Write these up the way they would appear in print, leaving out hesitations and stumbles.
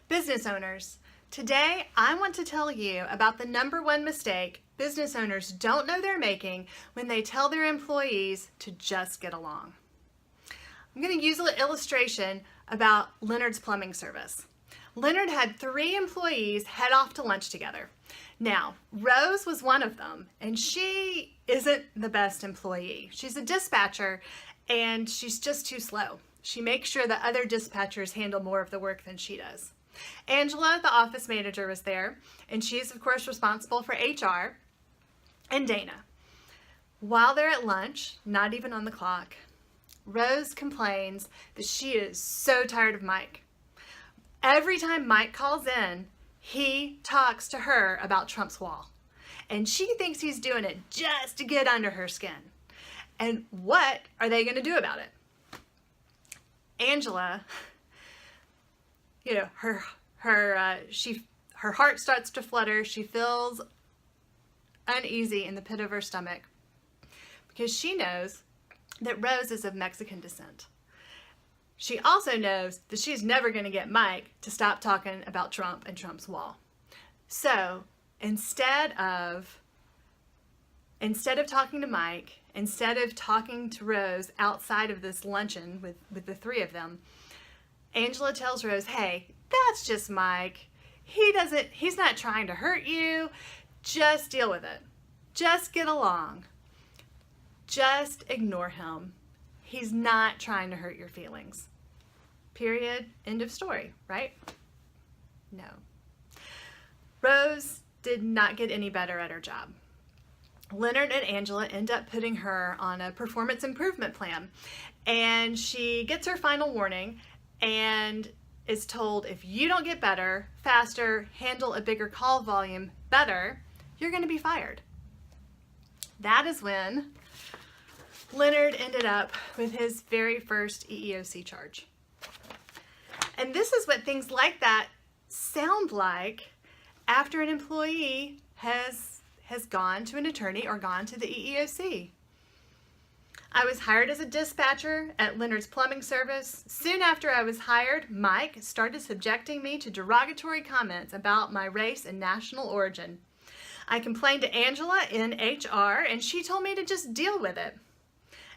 Business owners, today I want to tell you about the number one mistake business owners don't know they're making when they tell their employees to just get along. I'm going to use an illustration about Leonard's plumbing service. Leonard had 3 employees head off to lunch together. Now, Rose was one of them, and she isn't the best employee. She's a dispatcher, and she's just too slow. She makes sure that other dispatchers handle more of the work than she does. Angela, the office manager, was there, and she's of course responsible for HR, and Dana. While they're at lunch, not even on the clock, Rose complains that she is so tired of Mike. Every time Mike calls in, he talks to her about Trump's wall, and she thinks he's doing it just to get under her skin. And what are they going to do about it? Angela, her heart starts to flutter. She feels uneasy in the pit of her stomach because she knows that Rose is of Mexican descent. She also knows that she's never going to get Mike to stop talking about Trump and Trump's wall. So instead of talking to Mike, instead of talking to Rose outside of this luncheon with the 3 of them, Angela tells Rose, hey, that's just Mike. He's not trying to hurt you. Just deal with it. Just get along. Just ignore him. He's not trying to hurt your feelings. Period. End of story, right? No. Rose did not get any better at her job. Leonard and Angela end up putting her on a performance improvement plan, and she gets her final warning and is told, if you don't get better, faster, handle a bigger call volume better, you're going to be fired. That is when Leonard ended up with his very first EEOC charge. And this is what things like that sound like after an employee has gone to an attorney or gone to the EEOC. I was hired as a dispatcher at Leonard's plumbing service. Soon after I was hired, Mike started subjecting me to derogatory comments about my race and national origin. I complained to Angela in HR, and she told me to just deal with it.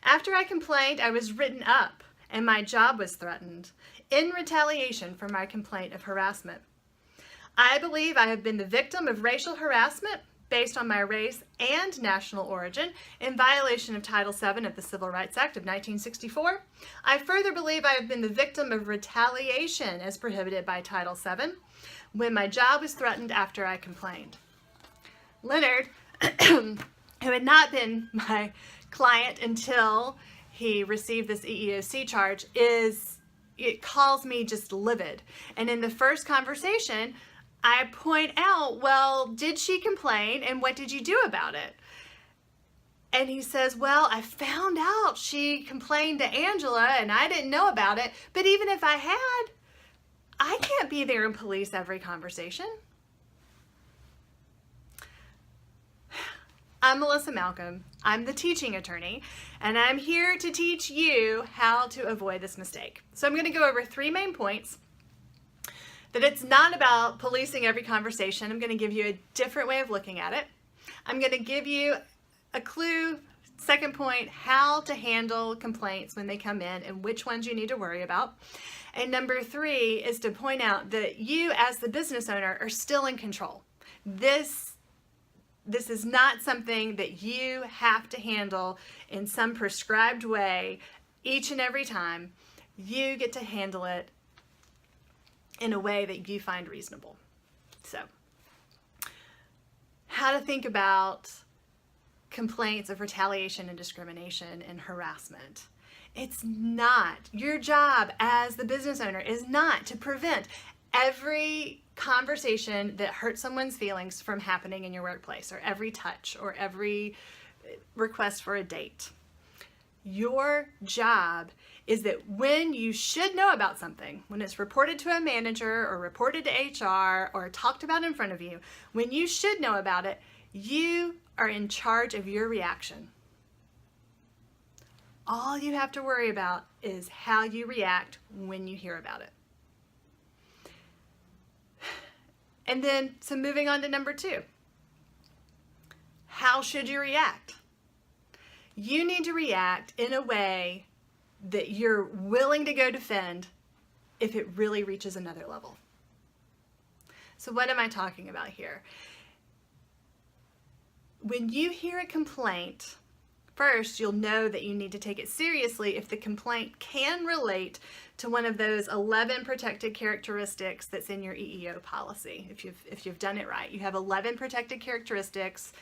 After I complained, I was written up, and my job was threatened in retaliation for my complaint of harassment. I believe I have been the victim of racial harassment based on my race and national origin in violation of Title VII of the Civil Rights Act of 1964. I further believe I have been the victim of retaliation as prohibited by Title VII when my job was threatened after I complained. Leonard, who had not been my client until he received this EEOC charge, it calls me just livid. And in the first conversation, I point out, well, did she complain and what did you do about it? And he says, well, I found out she complained to Angela and I didn't know about it, but even if I had, I can't be there and police every conversation. I'm Melissa Malcom. I'm the teaching attorney, and I'm here to teach you how to avoid this mistake. So I'm going to go over 3 main points. That it's not about policing every conversation. I'm going to give you a different way of looking at it. I'm going to give you a clue, second point, how to handle complaints when they come in and which ones you need to worry about. And number 3 is to point out that you as the business owner are still in control. This is not something that you have to handle in some prescribed way each and every time. You get to handle it in a way that you find reasonable. So, how to think about complaints of retaliation and discrimination and harassment. It's not, your job as the business owner is not to prevent every conversation that hurts someone's feelings from happening in your workplace, or every touch, or every request for a date. Your job is that when you should know about something, when it's reported to a manager or reported to HR or talked about in front of you, when you should know about it, you are in charge of your reaction. All you have to worry about is how you react when you hear about it. And then, so moving on to number 2. How should you react? You need to react in a way that you're willing to go defend if it really reaches another level. So what am I talking about here? When you hear a complaint, first, you'll know that you need to take it seriously if the complaint can relate to one of those 11 protected characteristics that's in your EEO policy. If you've done it right, you have 11 protected characteristics,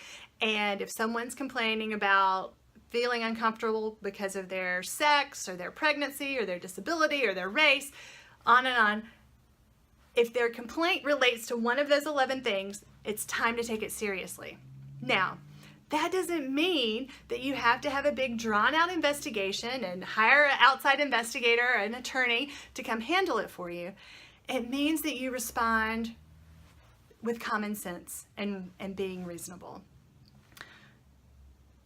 and if someone's complaining about feeling uncomfortable because of their sex or their pregnancy or their disability or their race, on and on, if their complaint relates to one of those 11 things, it's time to take it seriously. Now, that doesn't mean that you have to have a big drawn-out investigation and hire an outside investigator or an attorney to come handle it for you. It means that you respond with common sense and being reasonable.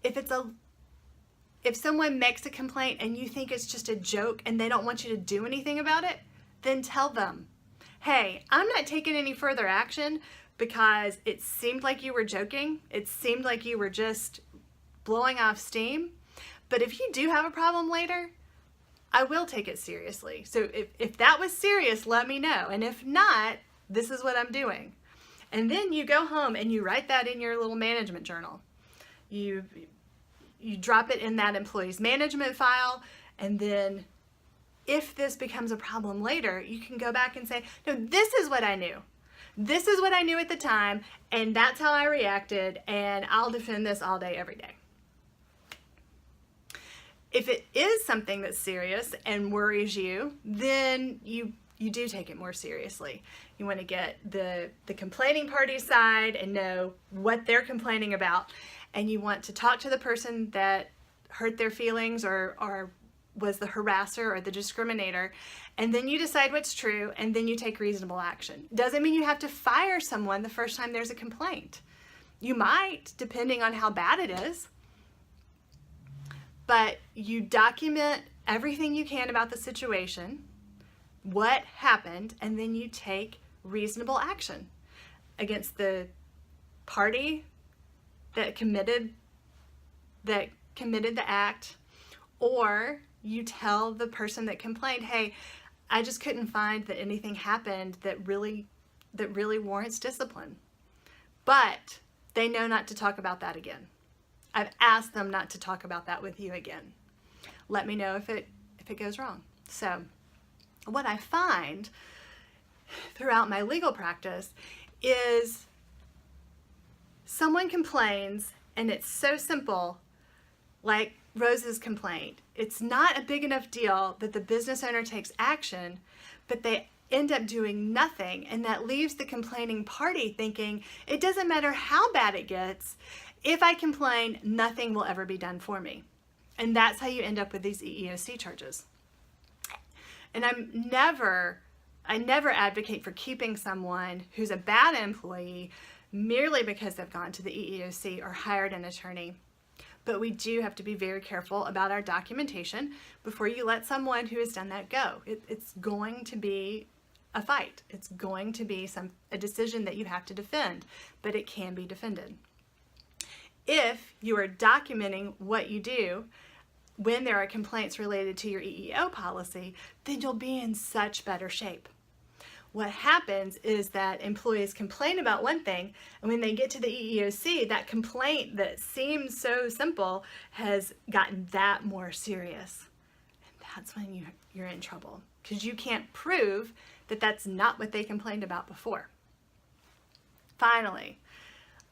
If someone makes a complaint and you think it's just a joke and they don't want you to do anything about it, then tell them, hey, I'm not taking any further action because it seemed like you were joking. It seemed like you were just blowing off steam. But if you do have a problem later, I will take it seriously. So if that was serious, let me know. And if not, this is what I'm doing. And then you go home and you write that in your little management journal. You drop it in that employee's management file, and then if this becomes a problem later, you can go back and say, no, this is what I knew. This is what I knew at the time, and that's how I reacted, and I'll defend this all day, every day. If it is something that's serious and worries you, then you do take it more seriously. You want to get the complaining party's side and know what they're complaining about, and you want to talk to the person that hurt their feelings or was the harasser or the discriminator, and then you decide what's true, and then you take reasonable action. Doesn't mean you have to fire someone the first time there's a complaint. You might, depending on how bad it is, but you document everything you can about the situation, what happened, and then you take reasonable action against the party that committed the act, or you tell the person that complained, hey, I just couldn't find that anything happened that really warrants discipline. But they know not to talk about that again. I've asked them not to talk about that with you again. Let me know if it goes wrong. So what I find throughout my legal practice is someone complains and it's so simple, like Rose's complaint. It's not a big enough deal that the business owner takes action, but they end up doing nothing, and that leaves the complaining party thinking, it doesn't matter how bad it gets, if I complain, nothing will ever be done for me. And that's how you end up with these EEOC charges. And I never advocate for keeping someone who's a bad employee merely because they've gone to the EEOC or hired an attorney. But we do have to be very careful about our documentation before you let someone who has done that go. It's going to be a fight. It's going to be a decision that you have to defend, but it can be defended. If you are documenting what you do when there are complaints related to your EEO policy, then you'll be in such better shape. What happens is that employees complain about one thing, and when they get to the EEOC, that complaint that seems so simple has gotten that more serious. And that's when you're in trouble, because you can't prove that that's not what they complained about before. Finally,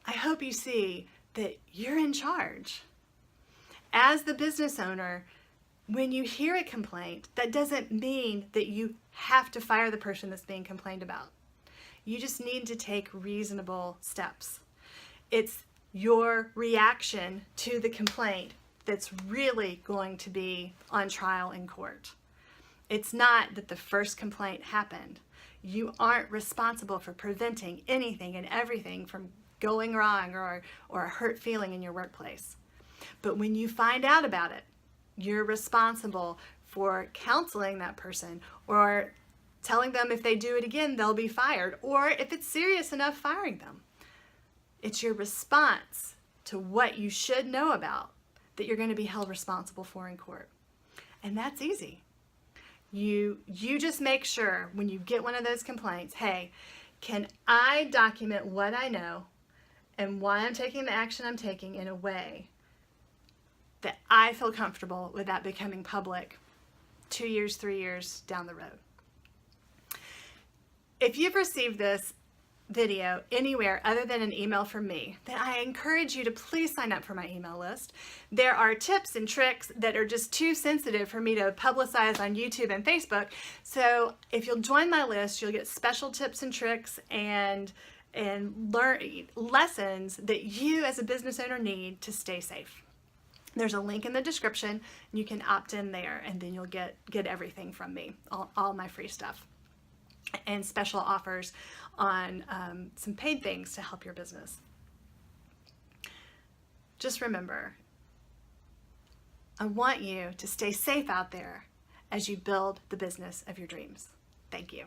I hope you see that you're in charge. As the business owner, when you hear a complaint, that doesn't mean that you have to fire the person that's being complained about. You just need to take reasonable steps. It's your reaction to the complaint that's really going to be on trial in court. It's not that the first complaint happened. You aren't responsible for preventing anything and everything from going wrong or a hurt feeling in your workplace. But when you find out about it, you're responsible for counseling that person or telling them if they do it again, they'll be fired, or if it's serious enough, firing them. It's your response to what you should know about that you're going to be held responsible for in court. And that's easy. You just make sure when you get one of those complaints, hey, can I document what I know and why I'm taking the action I'm taking in a way that I feel comfortable with that becoming public 2 years, 3 years down the road. If you've received this video anywhere other than an email from me, then I encourage you to please sign up for my email list. There are tips and tricks that are just too sensitive for me to publicize on YouTube and Facebook. So if you'll join my list, you'll get special tips and tricks and learn lessons that you as a business owner need to stay safe. There's a link in the description, and you can opt in there, and then you'll get everything from me, all my free stuff, and special offers on some paid things to help your business. Just remember, I want you to stay safe out there as you build the business of your dreams. Thank you.